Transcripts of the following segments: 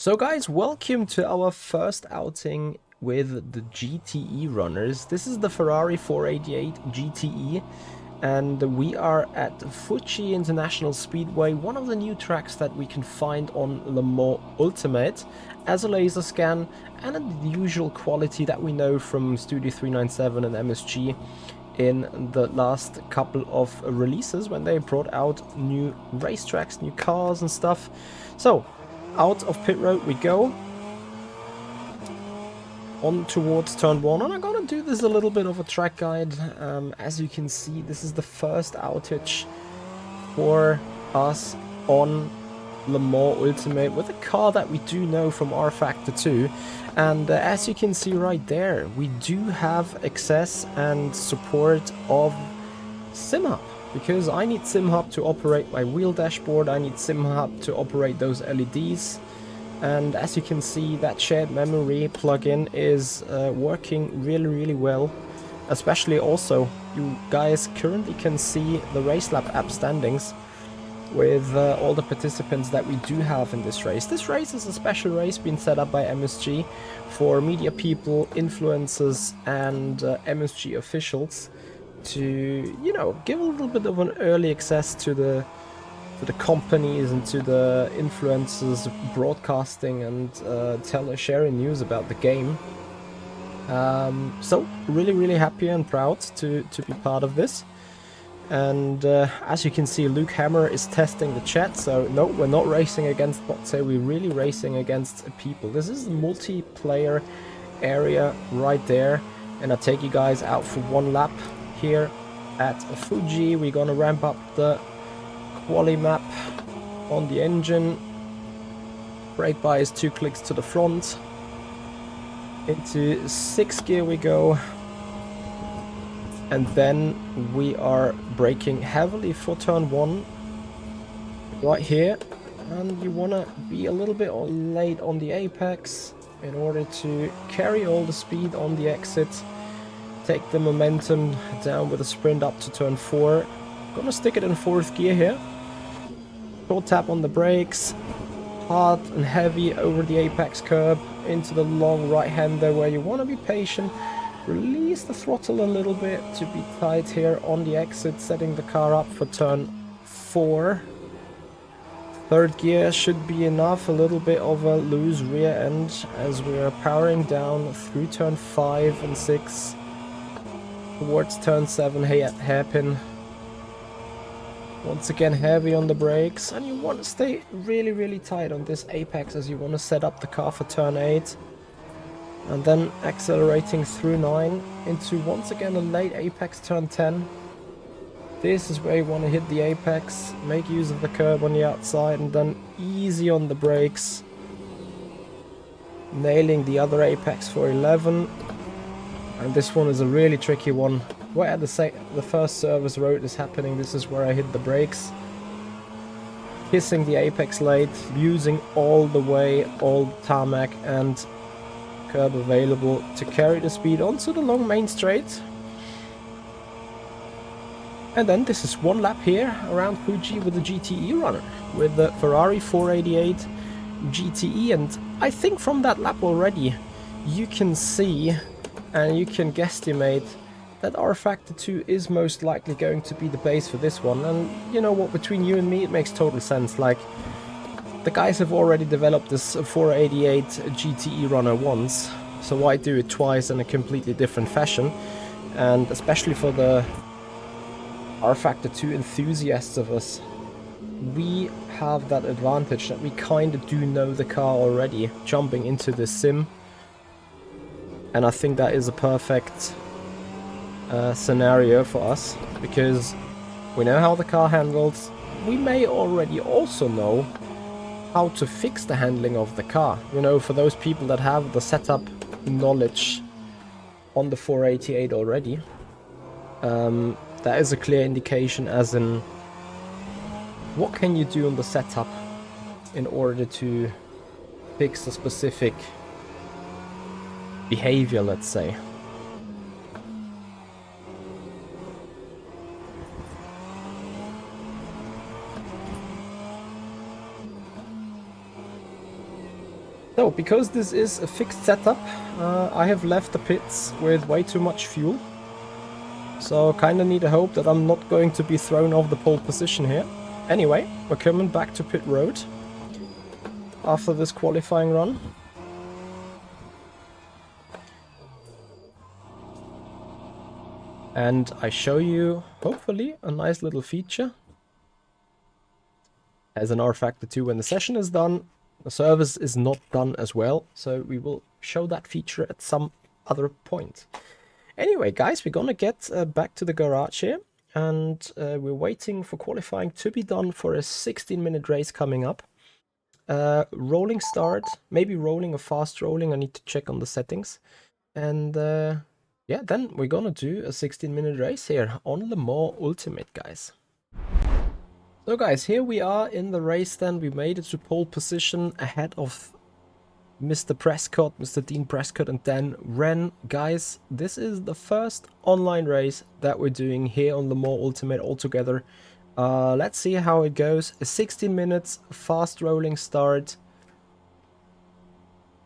So guys, welcome to our first outing with the GTE runners. This is the Ferrari 488 GTE and we are at Fuji International Speedway, one of the new tracks that we can find on Le Mans Ultimate, as a laser scan and at the usual quality that we know from Studio 397 and MSG in the last couple of releases when they brought out new racetracks, new cars and stuff. So out of pit road we go, on towards turn 1, and I'm gonna do this a little bit of a track guide. As you can see, this is the first outage for us on Le Mans Ultimate with a car that we do know from R Factor 2, and as you can see right there, we do have access and support of SimHub, because I need SimHub to operate my wheel dashboard, I need SimHub to operate those LEDs, and as you can see, that shared memory plugin is working really well. Especially also, you guys currently can see the Race Lab app standings with all the participants that we do have in this race. This race is a special race being set up by MSG for media people, influencers and MSG officials to, you know, give a little bit of an early access to the companies and to the influencers broadcasting and sharing news about the game. So really happy and proud to be part of this. And as you can see, Luke Hammer is testing the chat, so no, we're not racing against bots here, we're really racing against people. This is the multiplayer area right there, and I'll take you guys out for one lap here at Fuji. We're gonna ramp up the quali map on the engine. Brake bias 2 clicks to the front. Into 6th gear we go. And then we are braking heavily for turn 1 right here. And you want to be a little bit late on the apex in order to carry all the speed on the exit. Take the momentum down with a sprint up to turn 4. Gonna stick it in 4th gear here. Short tap on the brakes. Hard and heavy over the apex curb into the long right hander where you want to be patient. Release the throttle a little bit to be tight here on the exit, setting the car up for turn 4. 3rd gear should be enough, a little bit of a loose rear end as we are powering down through turn 5 and 6 towards turn 7 hairpin. Once again heavy on the brakes, and you want to stay really tight on this apex as you want to set up the car for turn 8. And then accelerating through 9 into once again a late apex turn 10. This is where you want to hit the apex, make use of the curb on the outside, and then easy on the brakes. Nailing the other apex for 11. And this one is a really tricky one. Where the first service road is happening, this is where I hit the brakes. Kissing the apex late, using all the way, all tarmac and curb available to carry the speed onto the long main straight. And then this is one lap here around Fuji with the GTE runner, with the Ferrari 488 GTE. And I think from that lap already, you can see and you can guesstimate that R Factor 2 is most likely going to be the base for this one. And you know what, between you and me, it makes total sense. Like, the guys have already developed this 488 GTE runner once, so why do it twice in a completely different fashion? And especially for the R Factor 2 enthusiasts of us, we have that advantage that we kind of do know the car already, jumping into the sim. And I think that is a perfect scenario for us, because we know how the car handles. We may already also know how to fix the handling of the car. You know, for those people that have the setup knowledge on the 488 already, that is a clear indication, as in what can you do on the setup in order to fix a specific behavior, let's say. So, because this is a fixed setup, I have left the pits with way too much fuel. So, kinda need to hope that I'm not going to be thrown off the pole position here. Anyway, we're coming back to pit road after this qualifying run. And I show you, hopefully, a nice little feature. As an R Factor 2, when the session is done, the service is not done as well. So we will show that feature at some other point. Anyway, guys, we're gonna get back to the garage here. And we're waiting for qualifying to be done for a 16-minute race coming up. Rolling start, maybe rolling or fast rolling. I need to check on the settings. And yeah, then we're gonna do a 16-minute race here on Le Mans Ultimate, guys. So guys, here we are in the race then. We made it to pole position ahead of Mr. Prescott, Mr. Dean Prescott and Dan Wren. Guys, this is the first online race that we're doing here on Le Mans Ultimate altogether. Let's see how it goes. A 16 minutes fast rolling start.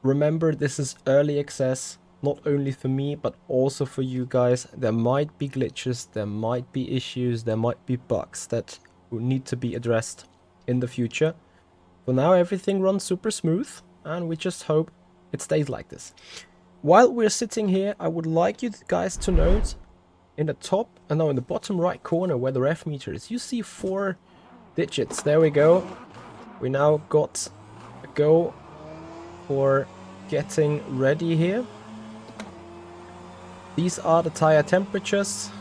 Remember, this is early access, not only for me, but also for you guys. There might be glitches, there might be issues, there might be bugs that will need to be addressed in the future. For now, everything runs super smooth, and we just hope it stays like this. While we're sitting here, I would like you guys to note in the top, and no, in the bottom right corner where the ref meter is, you see 4 digits. There we go. We now got a go for getting ready here. These are the tire temperatures.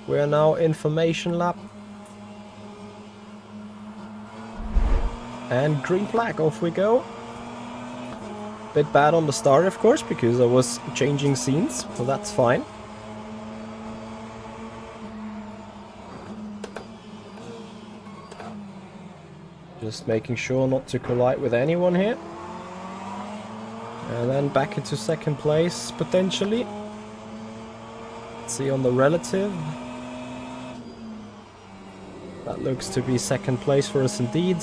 We are now in formation lap. And green flag, off we go. Bit bad on the start, of course, because I was changing scenes, so that's fine. Just making sure not to collide with anyone here. And then back into second place, potentially. Let's see on the relative. That looks to be second place for us indeed.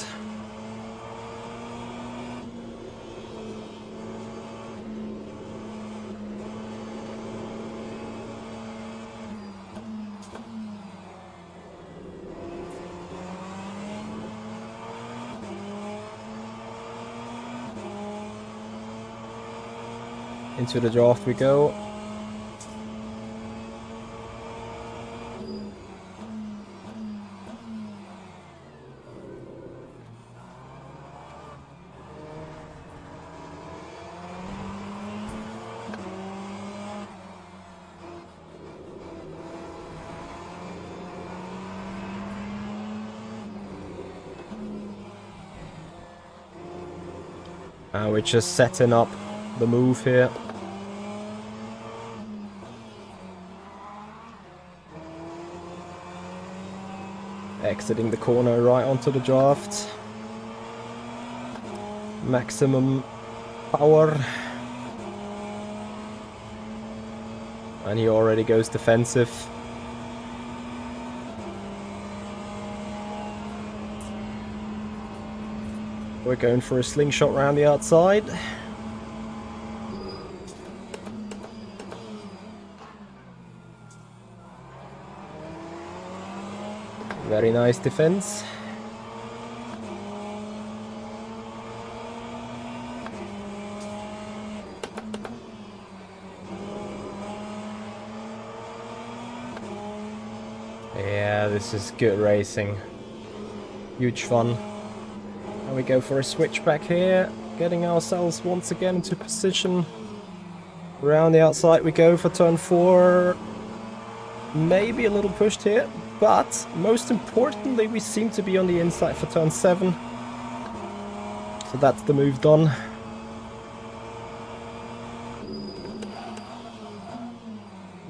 Into the draft we go. We're just setting up the move here. Exiting the corner right onto the draft. Maximum power. And he already goes defensive. We're going for a slingshot around the outside. Very nice defense. Yeah, this is good racing. Huge fun. And we go for a switchback here, getting ourselves once again into position. Around the outside we go for turn 4. Maybe a little pushed here, but most importantly we seem to be on the inside for turn 7. So that's the move done.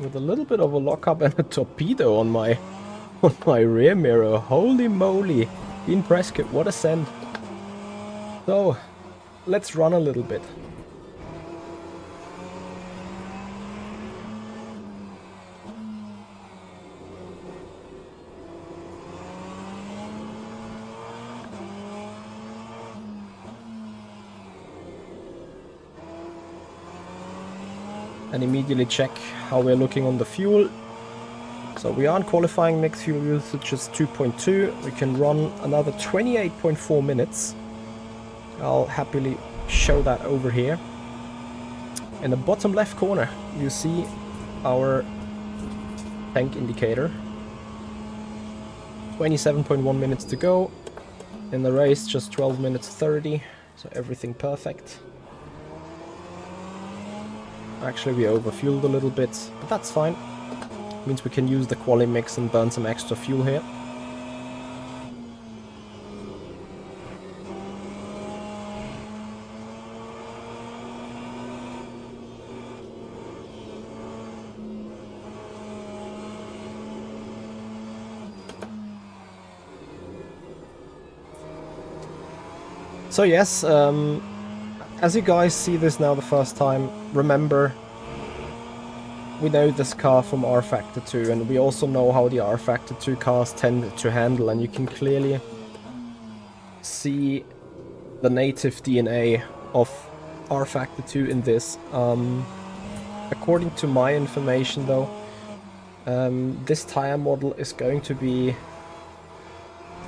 With a little bit of a lockup and a torpedo on my rear mirror. Holy moly. Dean Prescott, what a send. So, let's run a little bit. and immediately check how we're looking on the fuel. So we are in qualifying, max fuel usage is 2.2. We can run another 28.4 minutes. I'll happily show that over here. In the bottom left corner, you see our tank indicator. 27.1 minutes to go. In the race, just 12 minutes 30. So everything perfect. Actually, we overfueled a little bit, but that's fine. Means we can use the quali mix and burn some extra fuel here. So yes, as you guys see this now the first time, remember, we know this car from R Factor 2, and we also know how the R Factor 2 cars tend to handle, and you can clearly see the native DNA of R Factor 2 in this. According to my information though, this tire model is going to be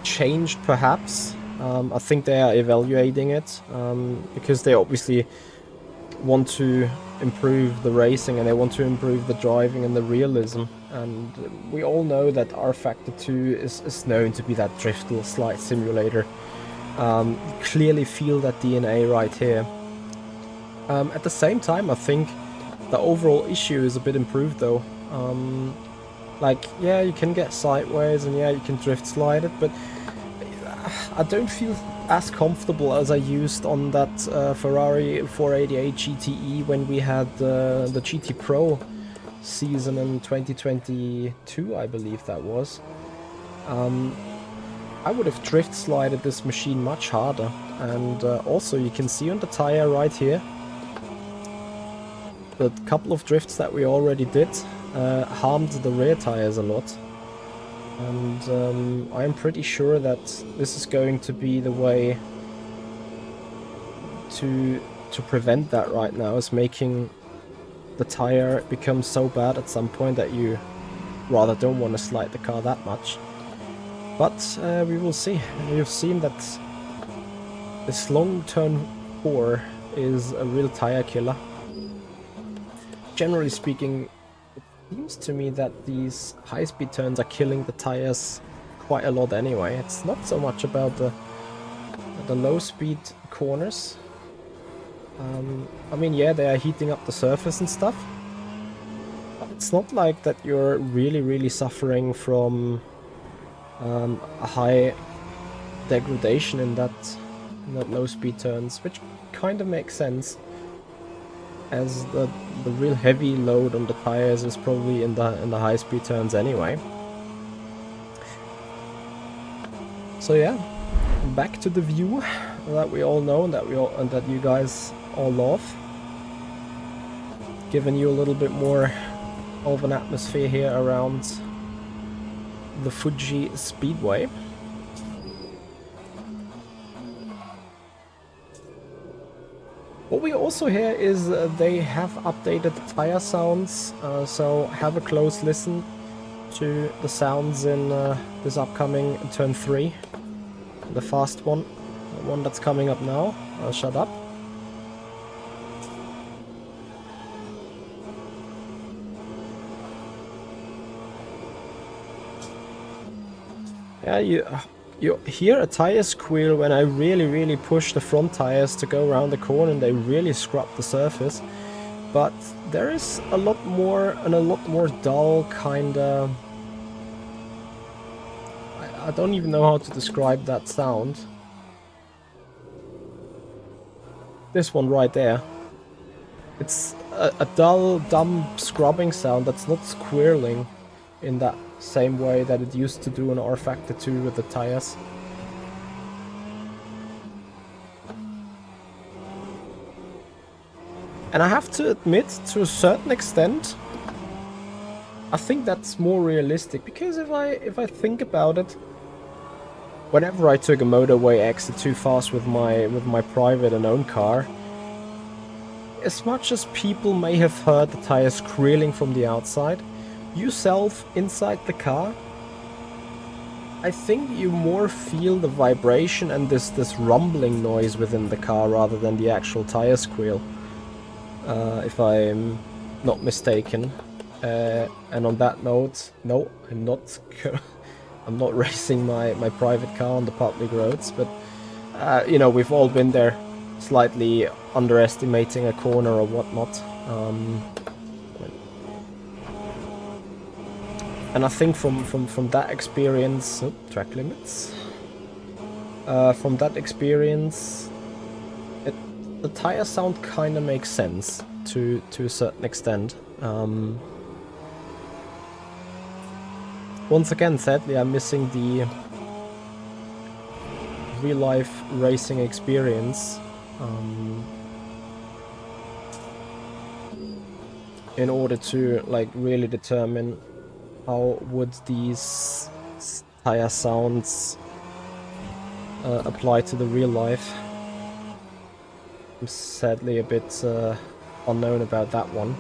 changed perhaps. I think they are evaluating it, because they obviously want to improve the racing and they want to improve the driving and the realism. And we all know that R Factor 2 is known to be that drift slide simulator. Clearly feel that DNA right here. At the same time, I think the overall issue is a bit improved though. Like, yeah, you can get sideways and yeah, you can drift slide it, but I don't feel as comfortable as I used on that Ferrari 488 GTE when we had the GT Pro season in 2022, I believe that was. I would have drift slided this machine much harder, and also you can see on the tire right here the couple of drifts that we already did harmed the rear tires a lot. And I'm pretty sure that this is going to be the way to prevent that right now, is making the tire become so bad at some point that you rather don't want to slide the car that much. But we will see. You've seen that this long turn 4 is a real tire killer. Generally speaking, seems to me that these high-speed turns are killing the tires quite a lot anyway. It's not so much about the low-speed corners. I mean, yeah, they are heating up the surface and stuff, but it's not like that you're really suffering from a high degradation in that low-speed turns, which kind of makes sense, as the real heavy load on the tires is probably in the high speed turns anyway. So yeah, back to the view that we all know and that you guys all love. Giving you a little bit more of an atmosphere here around the Fuji Speedway. What we also hear is they have updated the tire sounds, so have a close listen to the sounds in this upcoming turn 3, the fast one, the one that's coming up now. I'll shut up. Yeah, you hear a tire squeal when I really push the front tires to go around the corner and they really scrub the surface. But there is a lot more dull kinda... I don't even know how to describe that sound. This one right there. It's a dull, dumb scrubbing sound that's not squirreling in that same way that it used to do in R Factor 2 with the tires. And I have to admit, to a certain extent, I think that's more realistic, because if I think about it, whenever I took a motorway exit too fast with my private and own car, as much as people may have heard the tires squealing from the outside, yourself inside the car, I think you more feel the vibration and this rumbling noise within the car rather than the actual tire squeal, if I'm not mistaken. And on that note, no, I'm not I'm not racing my private car on the public roads, but you know, we've all been there, slightly underestimating a corner or whatnot. And I think from that experience, track limits. From that experience, the tire sound kind of makes sense to a certain extent. Once again, sadly, I'm missing the real-life racing experience in order to like really determine how would these tire sounds apply to the real life. I'm sadly a bit unknown about that one.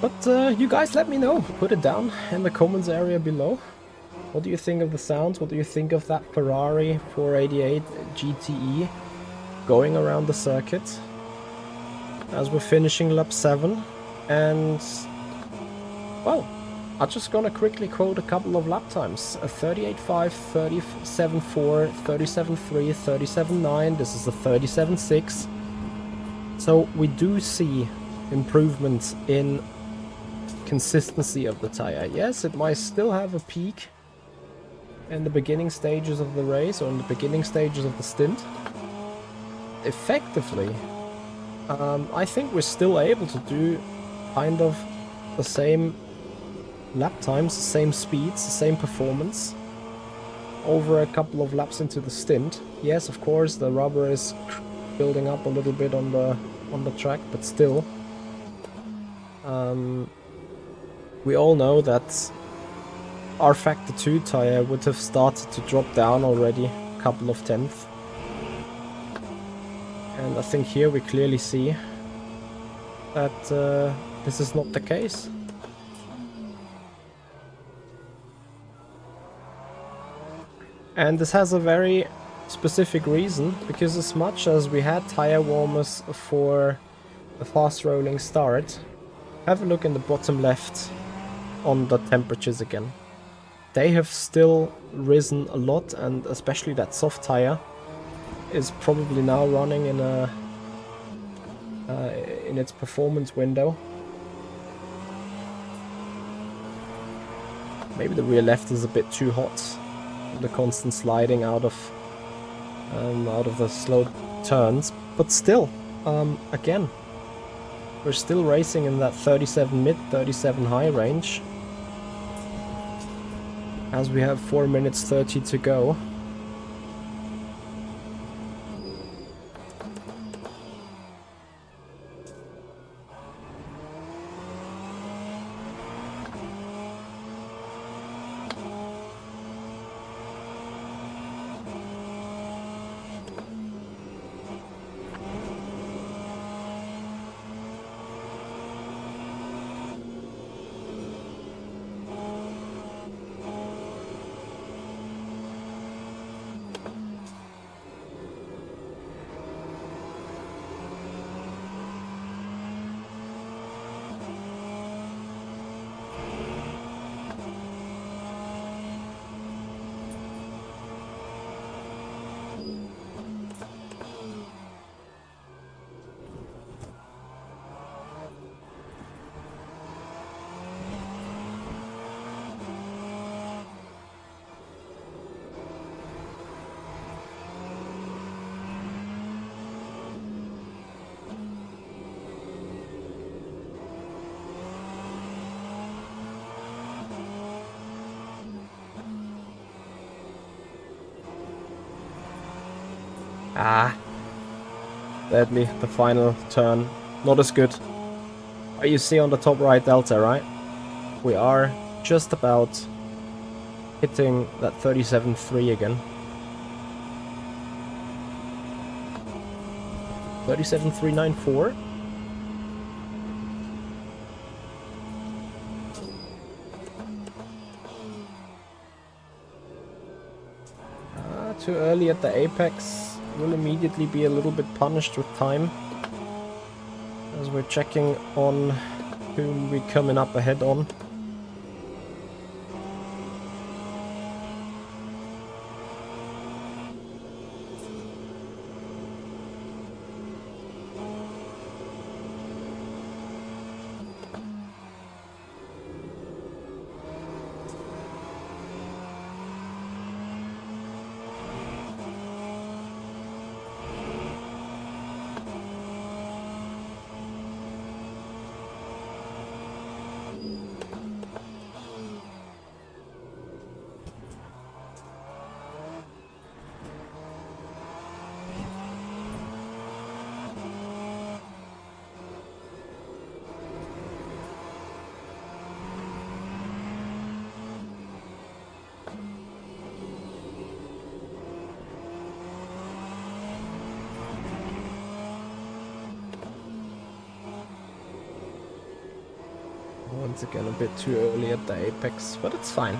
But you guys let me know. Put it down in the comments area below. What do you think of the sounds? What do you think of that Ferrari 488 GTE going around the circuit? As we're finishing lap 7. And, well, I'm just gonna quickly quote a couple of lap times. 38.5, 37.4, 37.3, 37.9. This is a 37.6. So we do see improvements in consistency of the tire. Yes, it might still have a peak in the beginning stages of the race or in the beginning stages of the stint. Effectively, I think we're still able to do kind of the same lap times, the same speeds, the same performance over a couple of laps into the stint. Yes, of course, the rubber is building up a little bit on the track, but still. We all know that our Factor 2 tire would have started to drop down already a couple of tenths. And I think here we clearly see that this is not the case. And this has a very specific reason, because as much as we had tire warmers for the fast rolling start, have a look in the bottom left on the temperatures again. They have still risen a lot, and especially that soft tire is probably now running in a in its performance window. Maybe the rear left is a bit too hot. The constant sliding out of the slow turns, but still, again, we're still racing in that 37 mid, 37 high range, as we have 4 minutes 30 to go. Sadly, the final turn, not as good. You see on the top right delta, right? We are just about hitting that 37.3 again. 37.394. Too early at the apex. Will immediately be a little bit punished with time, as we're checking on whom we're coming up ahead on. Once again, a bit too early at the apex, but it's fine.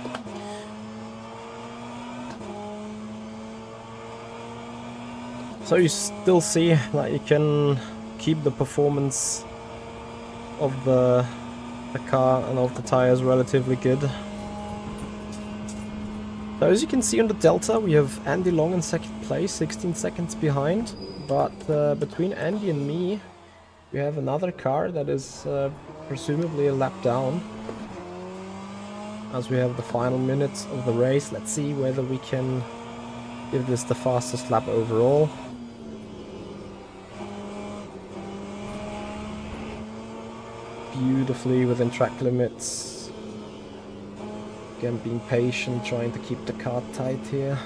So you still see that you can keep the performance of the car and of the tires relatively good. So as you can see on the Delta, we have Andy Long in second place, 16 seconds behind. But between Andy and me, we have another car that is presumably a lap down. As we have the final minutes of the race, let's see whether we can give this the fastest lap overall. Beautifully within track limits. Again, being patient, trying to keep the car tight here.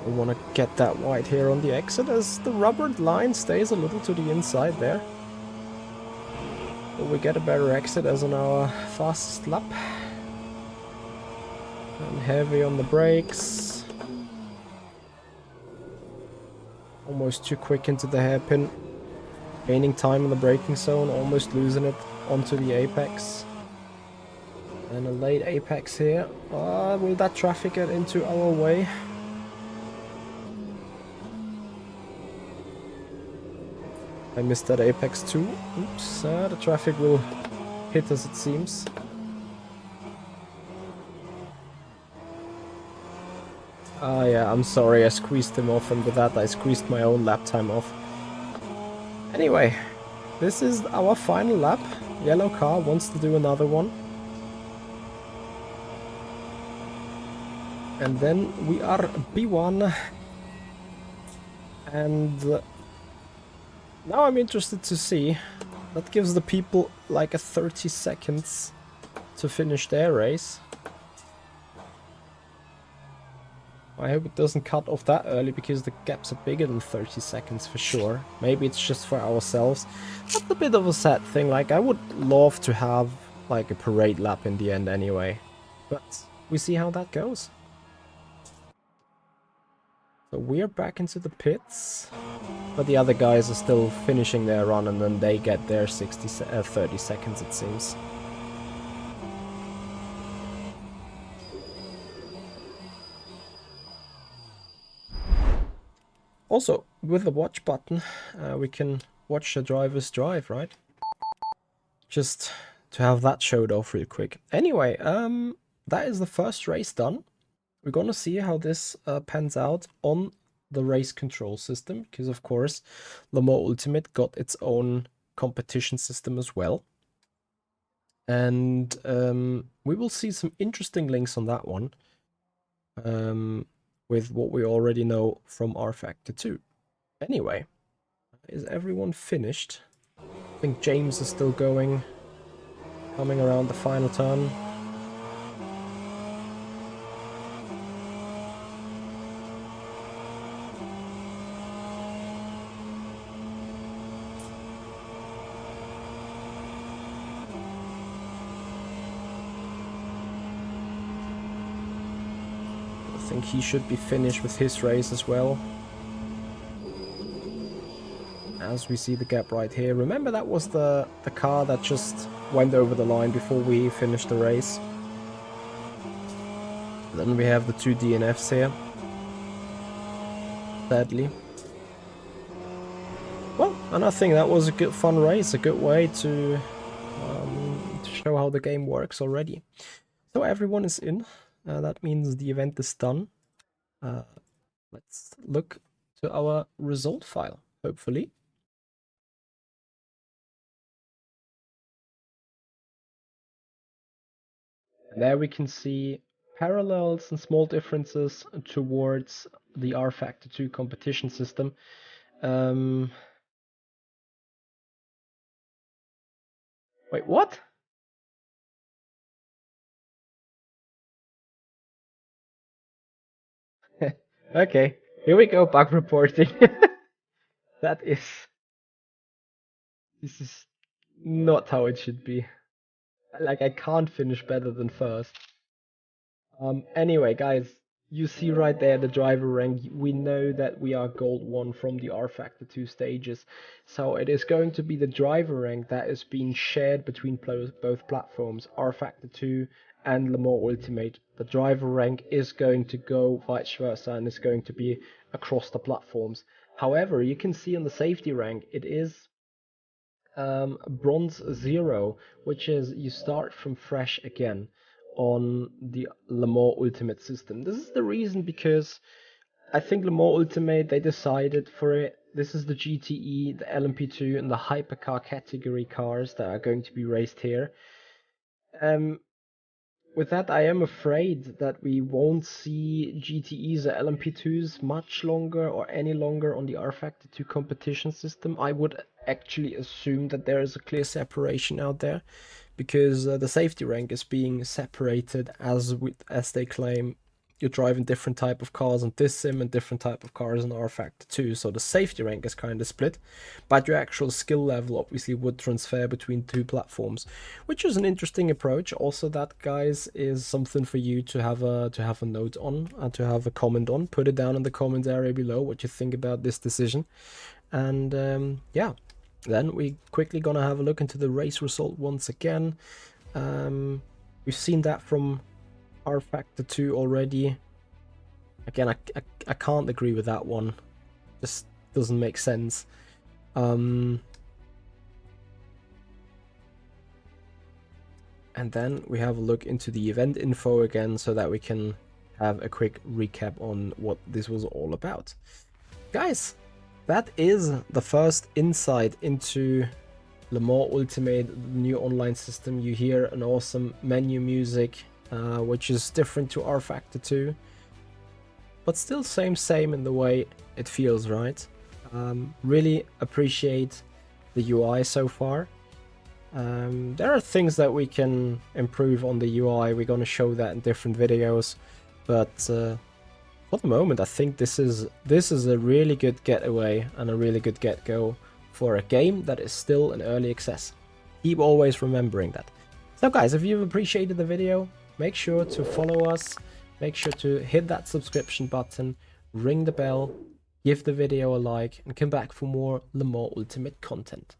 We want to get that white here on the exit as the rubbered line stays a little to the inside there. But we get a better exit as on our fastest lap. And heavy on the brakes. Almost too quick into the hairpin. Gaining time in the braking zone, almost losing it onto the apex. And a late apex here. Will that traffic get into our way? I missed that apex too. Oops, the traffic will hit us, it seems. Yeah, I'm sorry, I squeezed him off, and with that I squeezed my own lap time off. Anyway, this is our final lap. Yellow car wants to do another one. And then we are B1. And now I'm interested to see. That gives the people like a 30 seconds to finish their race. I hope it doesn't cut off that early, because the gaps are bigger than 30 seconds for sure. Maybe it's just for ourselves. That's a bit of a sad thing. Like, I would love to have like a parade lap in the end anyway. But we see how that goes. So we're back into the pits. But the other guys are still finishing their run, and then they get their 30 seconds, it seems. Also, with the watch button, we can watch the drivers drive, right? Just to have that showed off real quick. Anyway, that is the first race done. We're gonna see how this pans out on the race control system, because of course Le Mans Ultimate got its own competition system as well. And we will see some interesting links on that one. With what we already know from R Factor 2. Anyway, is everyone finished? I think James is still going, coming around the final turn. think he should be finished with his race as well. As we see the gap right here. Remember, that was the car that just went over the line before we finished the race. Then we have the 2 DNFs here. Sadly. Well, and I think that was a good fun race, a good way to show how the game works already. So everyone is in. That means the event is done. Let's look to our result file, hopefully. There we can see parallels and small differences towards the R Factor 2 competition system. Wait, what? Okay, here we go, bug reporting. This is not how it should be. Like, I can't finish better than first. Anyway, guys, you see right there the driver rank. We know that we are gold 1 from the R Factor 2 stages. So it is going to be the driver rank that is being shared between both platforms, R Factor 2 and Le Mans Ultimate. The driver rank is going to go vice versa and is going to be across the platforms. However, you can see on the safety rank, it is bronze 0, which is you start from fresh again on the Le Mans Ultimate system. This is the reason because I think Le Mans Ultimate, they decided for it. This is the GTE, the LMP2, and the hypercar category cars that are going to be raced here. With that, I am afraid that we won't see GTEs or LMP2s much longer or any longer on the R Factor 2 competition system. I would actually assume that there is a clear separation out there because the safety rank is being separated as they claim you're driving different type of cars on this sim and different type of cars on R Factor 2. So the safety rank is kind of split, but your actual skill level obviously would transfer between two platforms, which is an interesting approach. Also, that, guys, is something for you to have a note on and to have a comment on. Put it down in the comment area below what you think about this decision. And yeah, then we quickly gonna have a look into the race result once again. We've seen that from R Factor 2 already. Again, I can't agree with that one. Just doesn't make sense. And then we have a look into the event info again so that we can have a quick recap on what this was all about. Guys, that is the first insight into Le Mans Ultimate, the new online system. You hear an awesome menu music, which is different to R Factor 2, but still same in the way it feels, right? Really appreciate the UI so far. There are things that we can improve on the UI. We're going to show that in different videos, but for the moment I think this is a really good getaway and a really good get-go for a game that is still in early access. Keep always remembering that. So guys, if you've appreciated the video, make sure to follow us, make sure to hit that subscription button, ring the bell, give the video a like, and come back for more Le Mans Ultimate content.